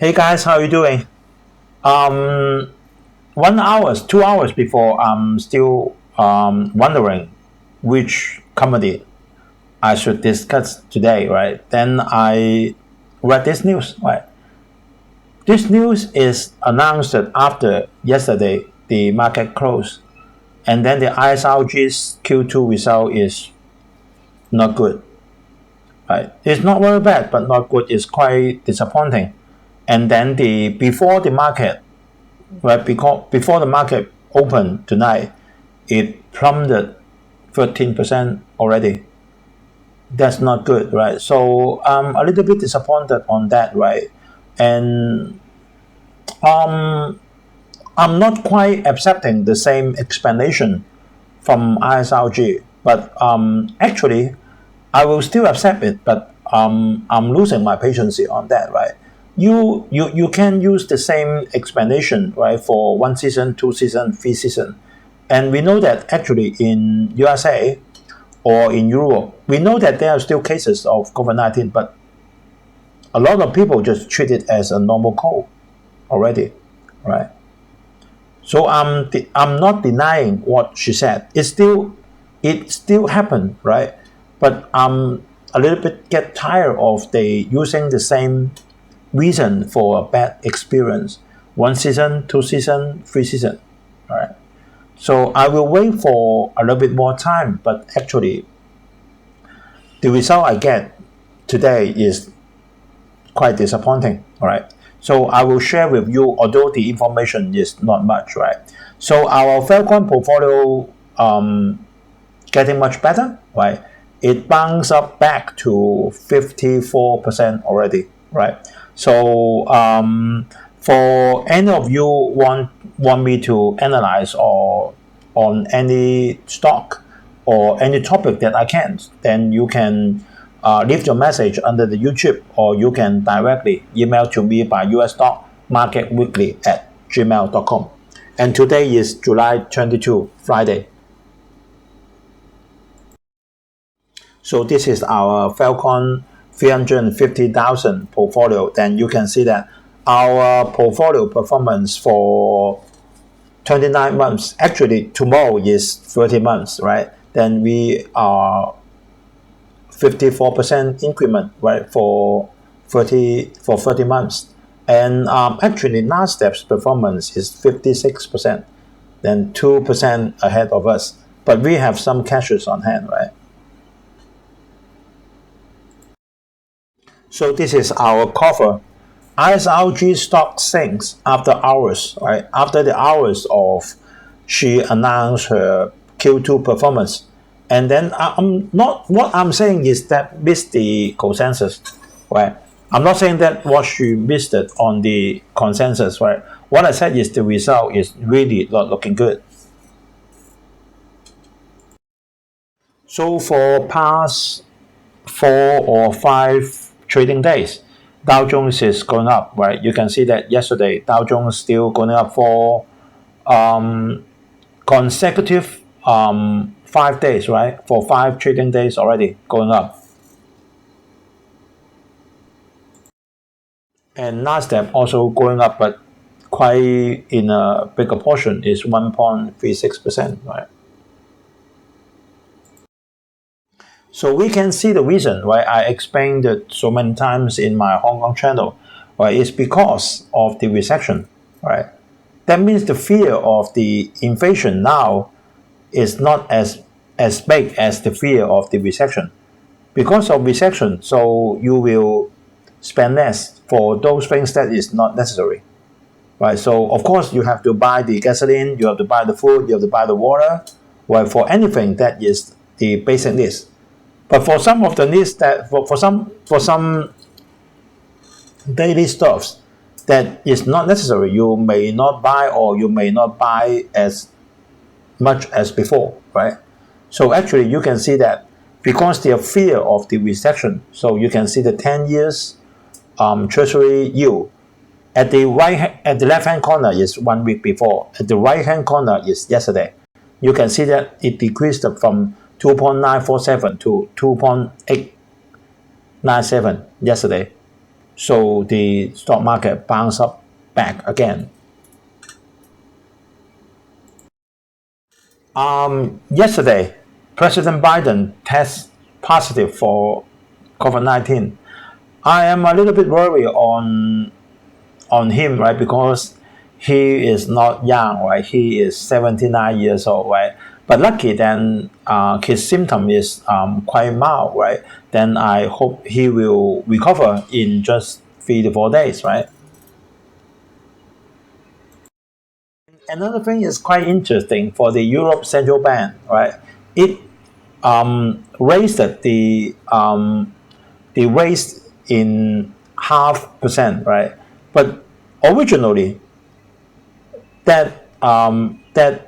Hey guys, how are you doing? 1 hour, 2 hours before, I'm still wondering which company I should discuss today, right? Then I read this news, right? This news is announced after yesterday the market closed, and then the ISRG's Q2 result is not good, right? It's not very bad, but not good. It's quite disappointing. And then before the market, right? Because before the market opened tonight, it plummeted 13% already. That's not good, right? So I'm a little bit disappointed on that, right? And I'm not quite accepting the same explanation from ISRG, but actually I will still accept it, but I'm losing my patience on that, right? You can use the same explanation, right, for 1 season, 2 season, 3 season, and we know that actually in USA or in Europe, we know that there are still cases of COVID-19, but a lot of people just treat it as a normal cold already, right? So I'm not denying what she said. It still happened, right? But I'm a little bit get tired of they using the same reason for a bad experience. 1 season, 2 season, 3 season, right? So I will wait for a little bit more time, but actually the result I get today is quite disappointing, all right? So I will share with you, although the information is not much, right? So our Falcon portfolio getting much better, right? It bounced up back to 54% already, right? So for any of you want me to analyze or on any stock or any topic that I can, then you can leave your message under the YouTube, or you can directly email to me by Usstockmarketweekly@gmail.com. And today is July 22, Friday. So this is our Falcon 350,000 portfolio. Then you can see that our portfolio performance for 29 months, actually tomorrow is 30 months, right? Then we are 54% increment, right, for 30 months. And actually Nasdaq's performance is 56%, then 2% ahead of us. But we have some cashes on hand, right? So this is our cover. ISRG stock sinks after hours, right? After the hours of she announced her Q2 performance. And then what I'm saying is that missed the consensus, right? I'm not saying that what she missed it on the consensus, right? What I said is the result is really not looking good. So for past 4 or 5 trading days, Dow Jones is going up, right? You can see that yesterday Dow Jones still going up for consecutive 5 days, right? For 5 trading days already going up. And Nasdaq also going up, but quite in a bigger portion, is 1.36%, right? So we can see the reason why I explained it so many times in my Hong Kong channel, right? It's because of the recession, right? That means the fear of the inflation now is not as big as the fear of the recession. Because of recession, so you will spend less for those things that is not necessary, right? So of course you have to buy the gasoline, you have to buy the food, you have to buy the water, right? For anything that is the basic needs. But for some of the needs that for some daily stuffs that is not necessary, you may not buy, or you may not buy as much as before, right? So actually you can see that because the fear of the recession, so you can see the 10 years treasury yield at the left hand corner is 1 week before, at the right hand corner is yesterday. You can see that it decreased from 2.947 to 2.897 yesterday. So the stock market bounced up back again. Yesterday, President Biden tests positive for COVID-19. I am a little bit worried on him, right? Because he is not young, right? He is 79 years old, right? But lucky then his symptom is quite mild, right? Then I hope he will recover in just 3 to 4 days, right? Another thing is quite interesting for the Europe Central Bank, right? It raised the rates in 0.5%, right? But originally, that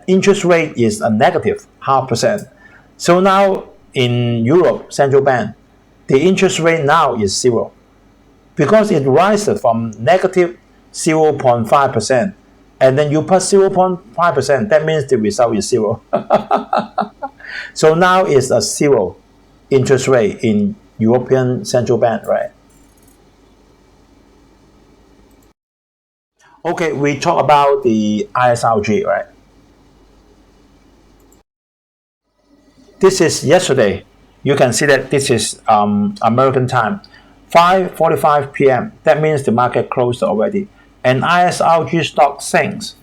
interest rate is a negative 0.5%. So now in Europe Central Bank, the interest rate now is zero because it rises from negative 0.5%, and then you put 0.5%. That means the result is zero. So now it's a zero interest rate in European Central Bank, right? Okay, we talk about the ISRG, right? This is yesterday. You can see that this is American time, 5:45 p.m. That means the market closed already. And ISRG stock sinks.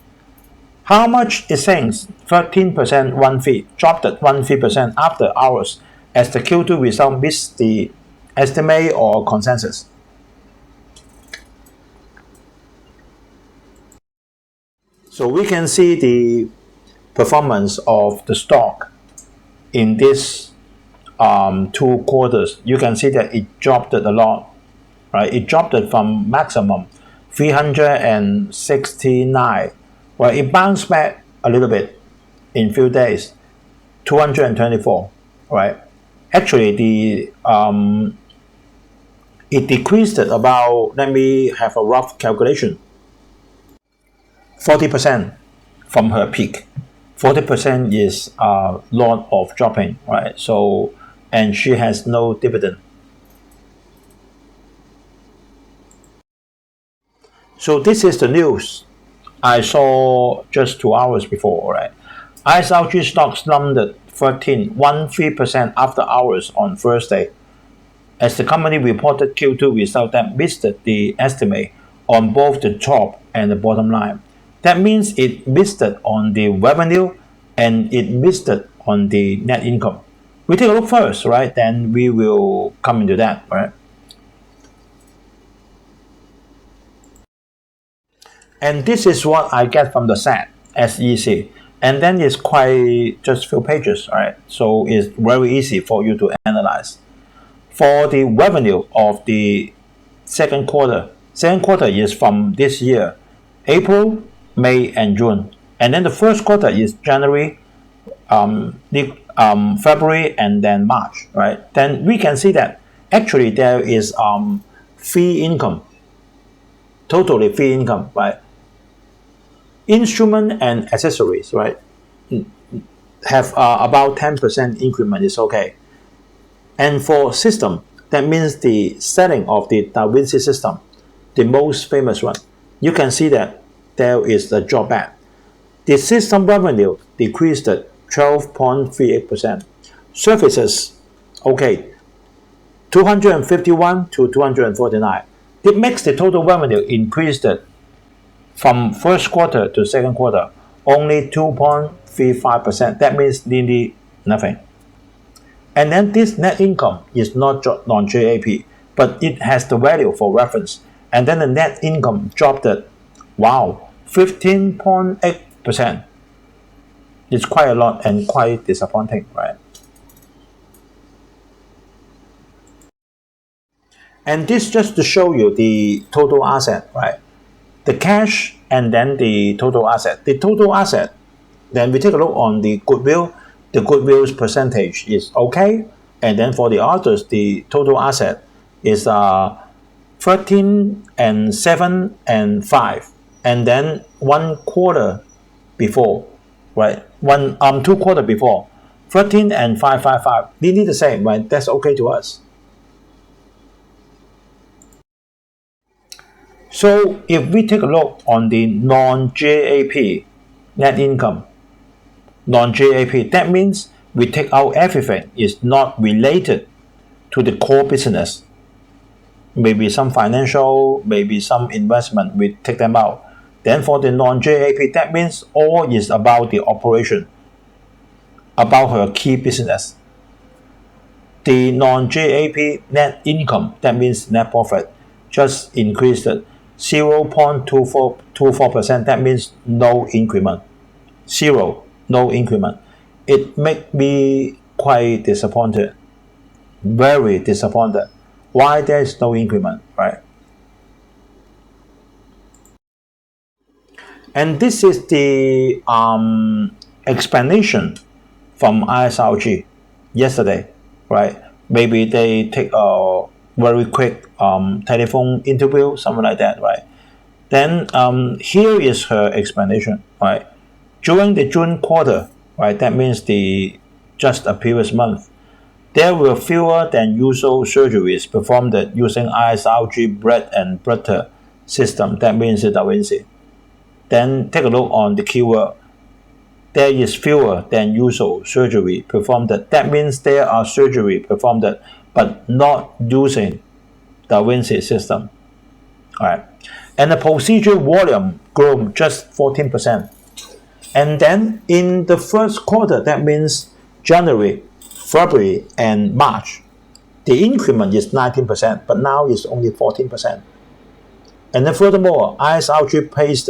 How much it sinks? 13% 1 fee, dropped at 1 fee% after hours as the Q2 result missed the estimate or consensus. So we can see the performance of the stock in this 2 quarters. You can see that it dropped it a lot, right? It dropped it from maximum 369. Well, it bounced back a little bit in few days, 224, right? Actually, it decreased it about, let me have a rough calculation, 40% from her peak. 40% is a lot of dropping, right? So, and she has no dividend. So this is the news I saw just 2 hours before, right? ISRG stock slumped 13% after hours on Thursday, as the company reported Q2 results that missed the estimate on both the top and the bottom line. That means it missed it on the revenue and it missed it on the net income. We take a look first, right? Then we will come into that, right? And this is what I get from the SEC. And then it's quite just few pages, right? So it's very easy for you to analyze. For the revenue of the second quarter is from this year, April, May, and June. And then the first quarter is January, February, and then March, right? Then we can see that actually there is fee income, totally fee income, right? Instrument and accessories, right, have about 10% increment is okay. And for system, that means the selling of the Da Vinci system, the most famous one, you can see that there is a drawback. The system revenue decreased at 12.38%. Services, okay, 251 to 249. It makes the total revenue increased from first quarter to second quarter only 2.35%. That means nearly nothing. And then this net income is not non-GAAP, but it has the value for reference. And then the net income dropped at, wow, 15.8%. It's quite a lot and quite disappointing, right? And this just to show you the total asset, right? The cash and then the total asset. The total asset, then we take a look on the goodwill. The goodwill's percentage is okay. And then for the others, the total asset is 13 and 7 and 5. And then 1 quarter before, right? 2 quarter before, 13 and 555. Nearly the same, right? That's okay to us. So if we take a look on the non-GAAP net income, non-GAAP, that means we take out everything is not related to the core business. Maybe some financial, maybe some investment, we take them out. Then for the non-GAAP, that means all is about the operation, about her key business. The non-GAAP net income, that means net profit, just increased 0.24%. That means no increment. Zero, no increment. It made me quite disappointed, very disappointed. Why there is no increment, right? And this is the explanation from ISRG yesterday, right? Maybe they take a very quick telephone interview, something like that, right? Then here is her explanation, right? During the June quarter, right? That means just a previous month, there were fewer than usual surgeries performed using ISRG bread and butter system. That means Da Vinci. Then take a look on the keyword. There is fewer than usual surgery performed. That means there are surgery performed, but not using Da Vinci system. All right. And the procedure volume grew just 14%. And then in the first quarter, that means January, February, and March, the increment is 19%, but now it's only 14%. And then furthermore, ISRG placed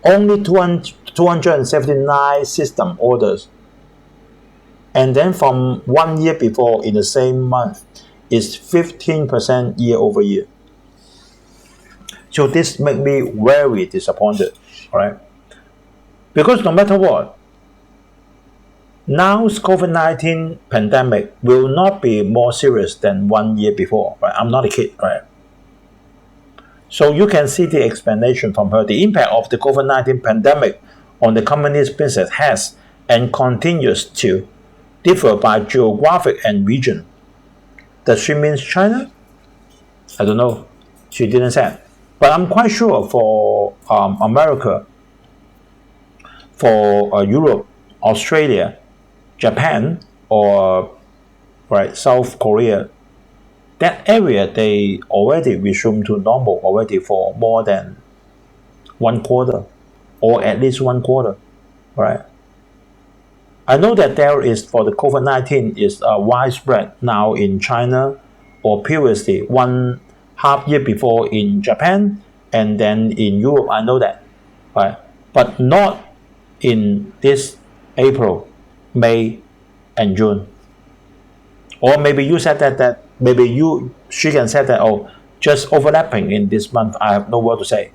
only 279 system orders. And then from 1 year before in the same month, it's 15% year over year. So this made me very disappointed, all right? Because no matter what, now's COVID-19 pandemic will not be more serious than 1 year before, right? I'm not a kid, right? So you can see the explanation from her. The impact of the COVID-19 pandemic on the company's business has and continues to differ by geographic and region. Does she mean China? I don't know. She didn't say. But I'm quite sure for America, for Europe, Australia, Japan, or right, South Korea, that area they already resumed to normal already for more than 1 quarter, or at least 1 quarter, right? I know that there is for the COVID-19 is widespread now in China, or previously 1.5 year before in Japan, and then in Europe. I know that, right? But not in this April, May, and June. Or maybe you said that maybe she can say that, oh, just overlapping in this month, I have no word to say.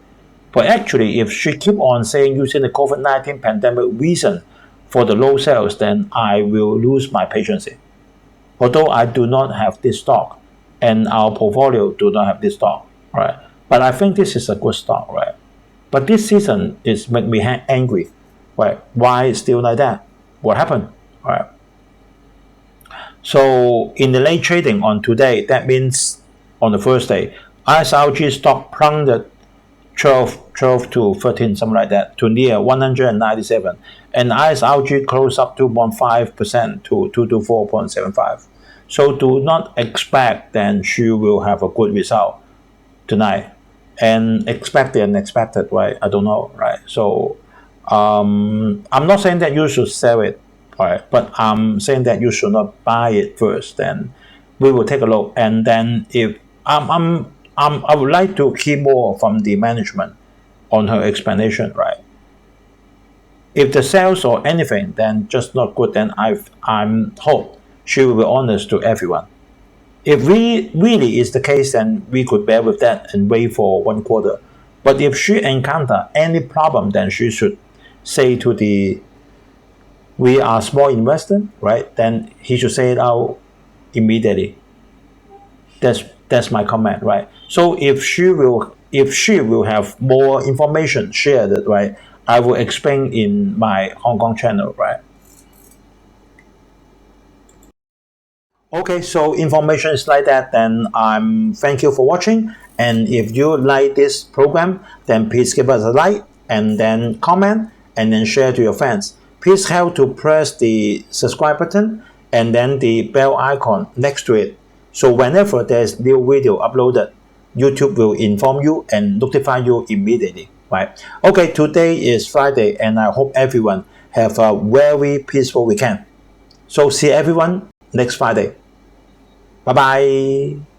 But actually, if she keep on saying using the COVID-19 pandemic reason for the low sales, then I will lose my patience. Although I do not have this stock, and our portfolio do not have this stock, right? But I think this is a good stock, right? But this season is make me angry, right? Why is still like that? What happened, right? So in the late trading on today, that means on the first day, ISRG stock plummeted 12 to 13, something like that, to near 197. And ISRG closed up 2.5% to 224.75. So do not expect then she will have a good result tonight. And expect the unexpected, right? I don't know, right? So I'm not saying that you should sell it, right? But I'm saying that you should not buy it first. Then we will take a look, and then if I would like to hear more from the management on her explanation, right? If the sales or anything then just not good, then I'm hope she will be honest to everyone. If really is the case, then we could bear with that and wait for 1 quarter. But if she encounter any problem, then she should say to we are small investor, right? Then he should say it out immediately. That's my comment, right? So if she will have more information shared, right, I will explain in my Hong Kong channel, right? Okay, so information is like that. Then thank you for watching. And if you like this program, then please give us a like and then comment and then share to your friends. Please help to press the subscribe button and then the bell icon next to it. So whenever there's new video uploaded, YouTube will inform you and notify you immediately. Right? Okay, today is Friday, and I hope everyone have a very peaceful weekend. So see everyone next Friday. Bye bye.